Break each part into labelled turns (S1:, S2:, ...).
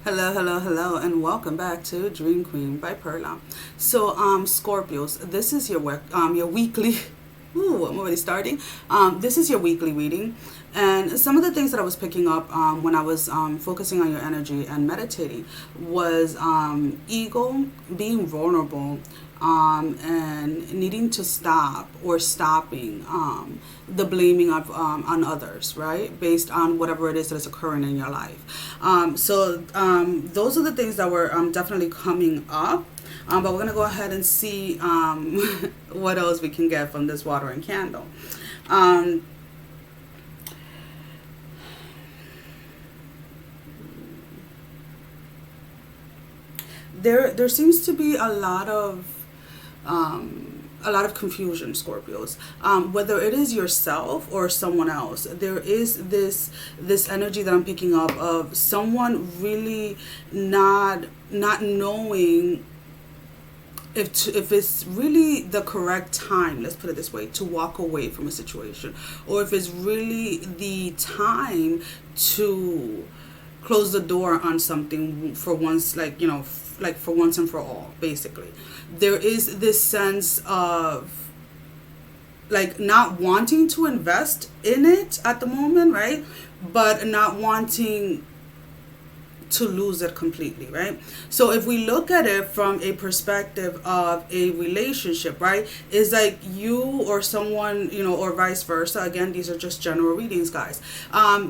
S1: Hello, hello, hello, and welcome back to Dream Queen by Perla. So, Scorpios, this is your weekly. Ooh, I'm already starting. This is your weekly reading, and some of the things that I was picking up when I was focusing on your energy and meditating was ego, being vulnerable, and needing to stop or stopping the blaming of on others, right? Based on whatever it is that is occurring in your life. Those are the things that were definitely coming up. But we're going to go ahead and see what else we can get from this water and candle. Um, there seems to be a lot of confusion, Scorpios. Whether it is yourself or someone else, there is this energy that I'm picking up of someone really not knowing if it's really the correct time, let's put it this way, to walk away from a situation, or if it's really the time to close the door on something for once, like for once and for all. Basically, there is this sense of like not wanting to invest in it at the moment, right? But not wanting to lose it completely, right? So if we look at it from a perspective of a relationship, right, is like you or someone, or vice versa. Again, these are just general readings, guys.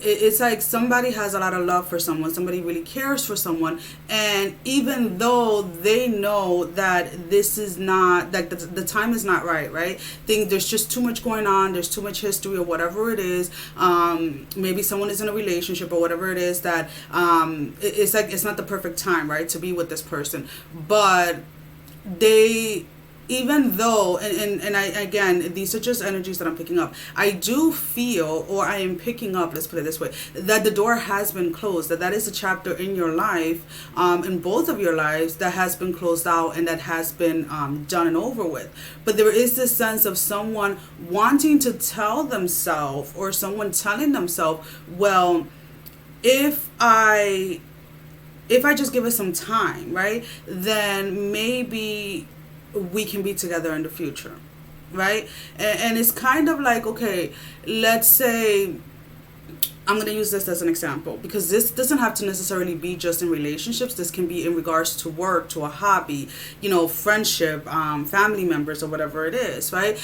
S1: It's like somebody has a lot of love for someone, somebody really cares for someone, and even though they know that this is not like the time is not right, think there's just too much going on, there's too much history or whatever it is. Maybe someone is in a relationship or whatever it is that it's like it's not the perfect time, right, to be with this person. But they, even though, and I, again, these are just energies that I'm picking up, I do feel, or I am picking up, let's put it this way, that the door has been closed, that is a chapter in your life, in both of your lives, that has been closed out and that has been done and over with. But there is this sense of someone wanting to tell themselves, or someone telling themselves, well, if I just give it some time, right, then maybe we can be together in the future, right? And it's kind of like, okay, let's say, I'm going to use this as an example, because this doesn't have to necessarily be just in relationships. This can be in regards to work, to a hobby, friendship, family members, or whatever it is, right?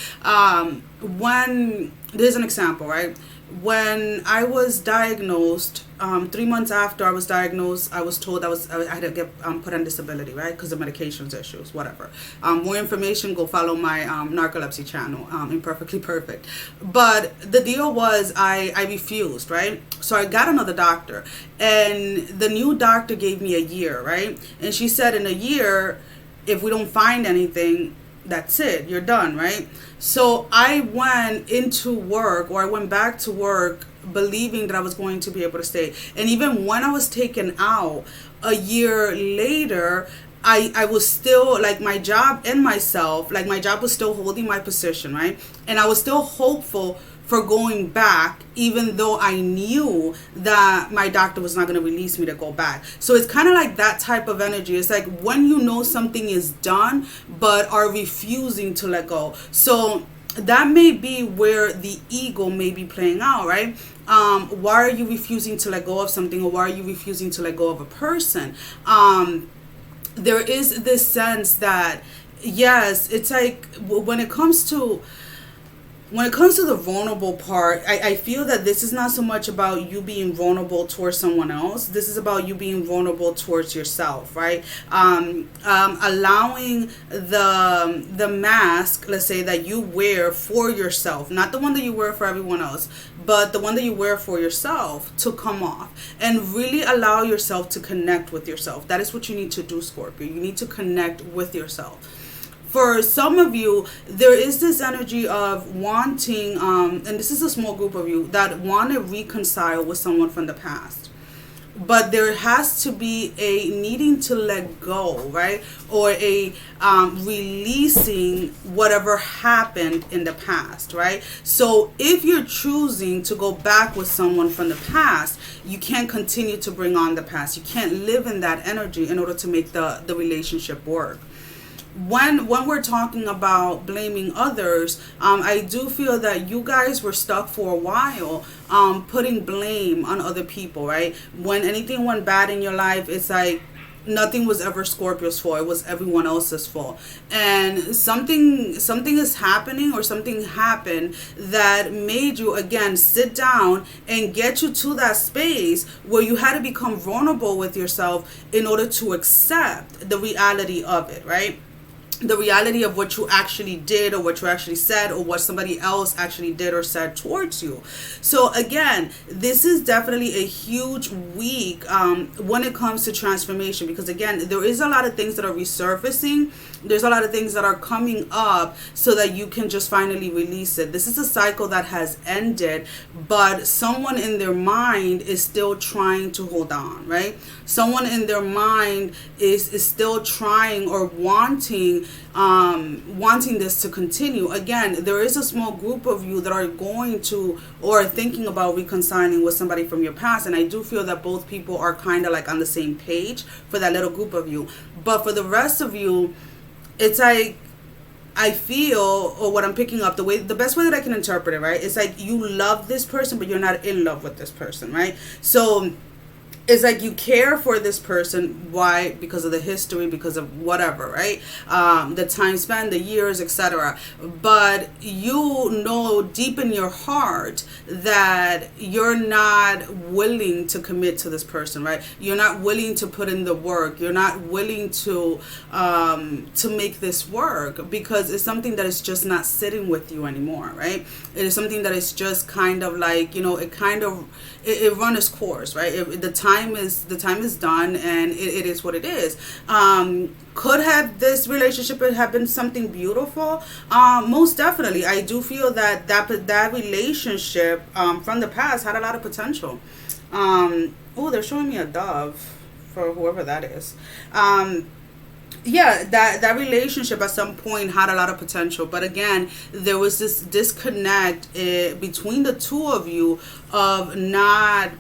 S1: When there's an example, right? When I was diagnosed, 3 months after I was diagnosed, I was told I had to get put on disability, right? Because of medications issues, whatever. More information, go follow my Narcolepsy channel, Imperfectly Perfect. But the deal was I refused, right? So I got another doctor, and the new doctor gave me a year, right? And she said in a year, if we don't find anything, that's it, you're done, right? So I went into work, or I went back to work, believing that I was going to be able to stay. And even when I was taken out a year later, I was still, like, my job and myself, like, my job was still holding my position, right? And I was still hopeful for going back, even though I knew that my doctor was not going to release me to go back. So it's kind of like that type of energy. It's like when you know something is done, but are refusing to let go. So that may be where the ego may be playing out, right? Why are you refusing to let go of something, or why are you refusing to let go of a person? There is this sense that, yes, it's like when it comes to the vulnerable part, I feel that this is not so much about you being vulnerable towards someone else. This is about you being vulnerable towards yourself, right? Allowing the mask, let's say, that you wear for yourself, not the one that you wear for everyone else, but the one that you wear for yourself, to come off and really allow yourself to connect with yourself. That is what you need to do, Scorpio. You need to connect with yourself. For some of you, there is this energy of wanting, and this is a small group of you, that want to reconcile with someone from the past. but there has to be a needing to let go, right? Or a releasing whatever happened in the past, right? So if you're choosing to go back with someone from the past, you can't continue to bring on the past. You can't live in that energy in order to make the relationship work. When we're talking about blaming others, I do feel that you guys were stuck for a while putting blame on other people, right? When anything went bad in your life, it's like nothing was ever Scorpio's fault. It was everyone else's fault. And something is happening, or something happened that made you, again, sit down and get you to that space where you had to become vulnerable with yourself in order to accept the reality of it, right? The reality of what you actually did, or what you actually said, or what somebody else actually did or said towards you. So again, this is definitely a huge week when it comes to transformation, because again, there is a lot of things that are resurfacing. There's a lot of things that are coming up so that you can just finally release it. This is a cycle that has ended, but someone in their mind is still trying to hold on, right? Someone in their mind is still trying or wanting this to continue. Again, there is a small group of you that are going to, or thinking about reconciling with somebody from your past, and I do feel that both people are kind of like on the same page for that little group of you. But for the rest of you, it's like, I feel, or what I'm picking up, the best way that I can interpret it, right? It's like you love this person, but you're not in love with this person, right? So it's like you care for this person. Why? Because of the history, because of whatever, right? The time spent, the years, etc. But you know deep in your heart that you're not willing to commit to this person, right? You're not willing to put in the work. You're not willing to make this work, because it's something that is just not sitting with you anymore, right? It is something that is just kind of like, it run its course, right? The time is done, and it is what it is. Could have this relationship have been something beautiful? Most definitely. I do feel that relationship from the past had a lot of potential. Oh, they're showing me a dove for whoever that is. Yeah, that relationship at some point had a lot of potential, but again, there was this disconnect between the two of you of not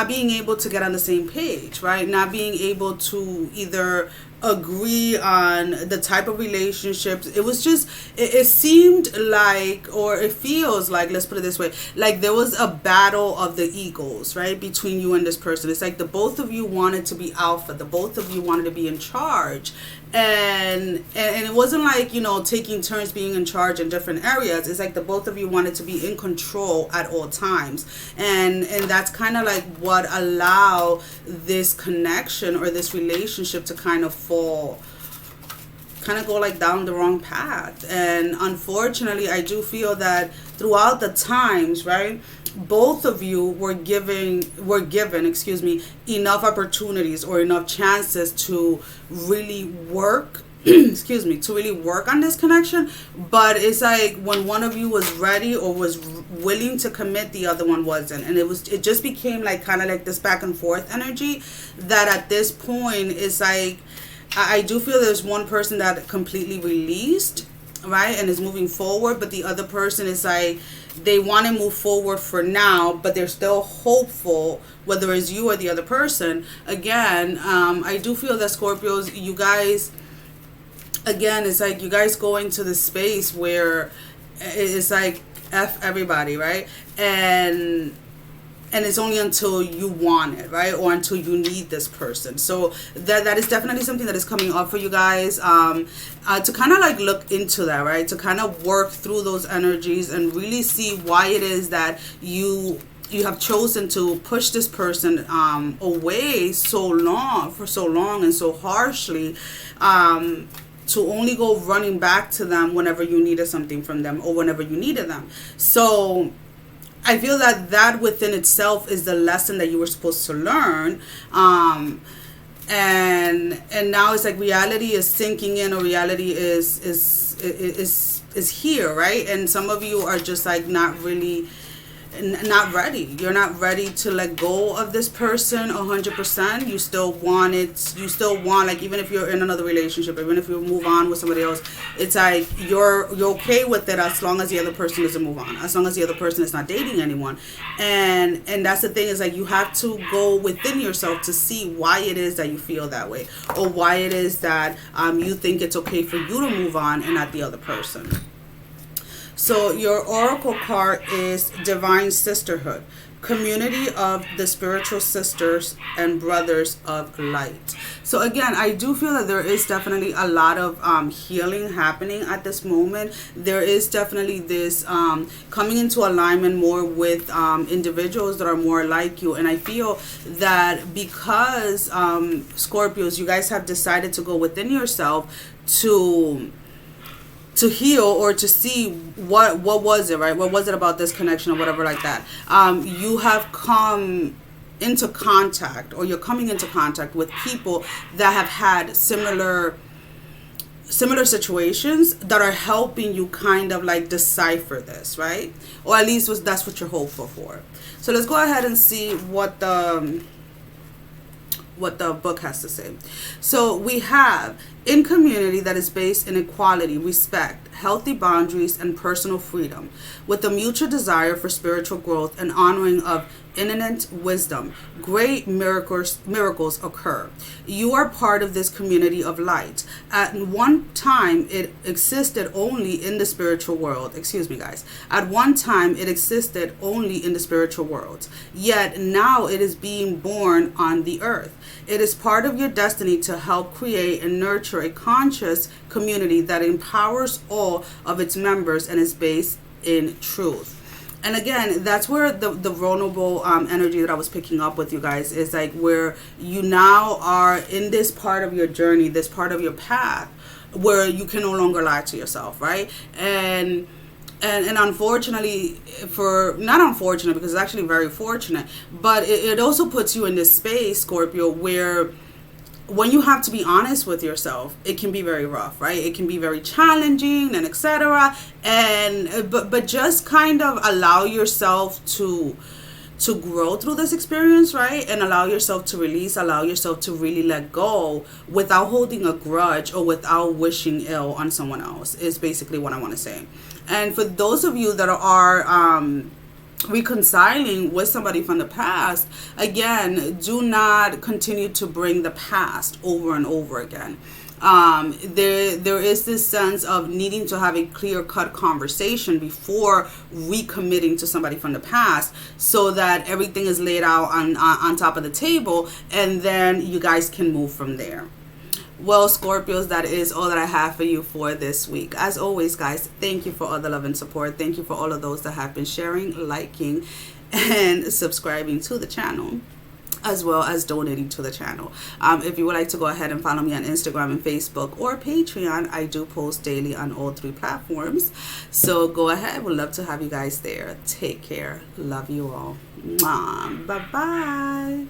S1: being able to get on the same page, right? Not being able to either agree on the type of relationships. It was just, it seemed like, or it feels like, let's put it this way, like there was a battle of the egos, right, between you and this person. It's like the both of you wanted to be alpha, the both of you wanted to be in charge, and it wasn't like, taking turns being in charge in different areas. It's like the both of you wanted to be in control at all times, and that's kind of like what allowed this connection or this relationship to kind of go like down the wrong path. And unfortunately, I do feel that throughout the times, right, both of you were given enough opportunities or enough chances to really work to really work on this connection. But it's like when one of you was ready or was willing to commit, the other one wasn't, and it just became like kind of like this back and forth energy that at this point is like, I do feel there's one person that completely released, right, and is moving forward, but the other person is like, they want to move forward for now, but they're still hopeful, whether it's you or the other person. Again, I do feel that Scorpios, you guys, again, it's like you guys go into the space where it's like F everybody, right? And it's only until you want it, right? Or until you need this person. So that is definitely something that is coming up for you guys. To kind of like look into that, right? To kind of work through those energies and really see why it is that you have chosen to push this person away for so long and so harshly, to only go running back to them whenever you needed something from them or whenever you needed them. So I feel that within itself is the lesson that you were supposed to learn. And now it's like reality is sinking in, or reality is here, right? And some of you are just like not really, not ready. You're not ready to let go of this person 100%. You still want it. You still want, like, even if you're in another relationship, even if you move on with somebody else, it's like you're okay with it as long as the other person doesn't move on, as long as the other person is not dating anyone. And that's the thing, is like you have to go within yourself to see why it is that you feel that way, or why it is that you think it's okay for you to move on and not the other person. So your oracle card is Divine Sisterhood, community of the spiritual sisters and brothers of light. So again, I do feel that there is definitely a lot of healing happening at this moment. There is definitely this coming into alignment more with individuals that are more like you. And I feel that because Scorpios, you guys have decided to go within yourself to heal, or to see what was it, right? What was it about this connection, or whatever like that. You have come into contact, or you're coming into contact with people that have had similar situations that are helping you kind of like decipher this, right? Or at least that's what you're hopeful for. So let's go ahead and see what the book has to say. So we have, in community that is based in equality, respect, healthy boundaries, and personal freedom, with a mutual desire for spiritual growth and honoring of innate wisdom, great miracles occur. You are part of this community of light. At one time, it existed only in the spiritual world. Excuse me, guys. At one time, it existed only in the spiritual world. Yet now it is being born on the earth. It is part of your destiny to help create and nurture a conscious community that empowers all of its members and is based in truth. And again, that's where the vulnerable energy that I was picking up with you guys is, like, where you now are in this part of your journey, this part of your path, where you can no longer lie to yourself, right? And unfortunately, not unfortunate, because it's actually very fortunate, but it also puts you in this space, Scorpio, where when you have to be honest with yourself, it can be very rough, right? It can be very challenging and etc. And but just kind of allow yourself to grow through this experience, right? And allow yourself to release, allow yourself to really let go without holding a grudge or without wishing ill on someone else, is basically what I want to say. And for those of you that are reconciling with somebody from the past, again, do not continue to bring the past over and over again. There is this sense of needing to have a clear-cut conversation before recommitting to somebody from the past, so that everything is laid out on top of the table, and then you guys can move from there. Well, Scorpios, that is all that I have for you for this week. As always, guys, thank you for all the love and support. Thank you for all of those that have been sharing, liking, and subscribing to the channel, as well as donating to the channel. If you would like to go ahead and follow me on Instagram and Facebook or Patreon, I do post daily on all 3 platforms. So go ahead. We'd love to have you guys there. Take care. Love you all. Mwah. Bye-bye.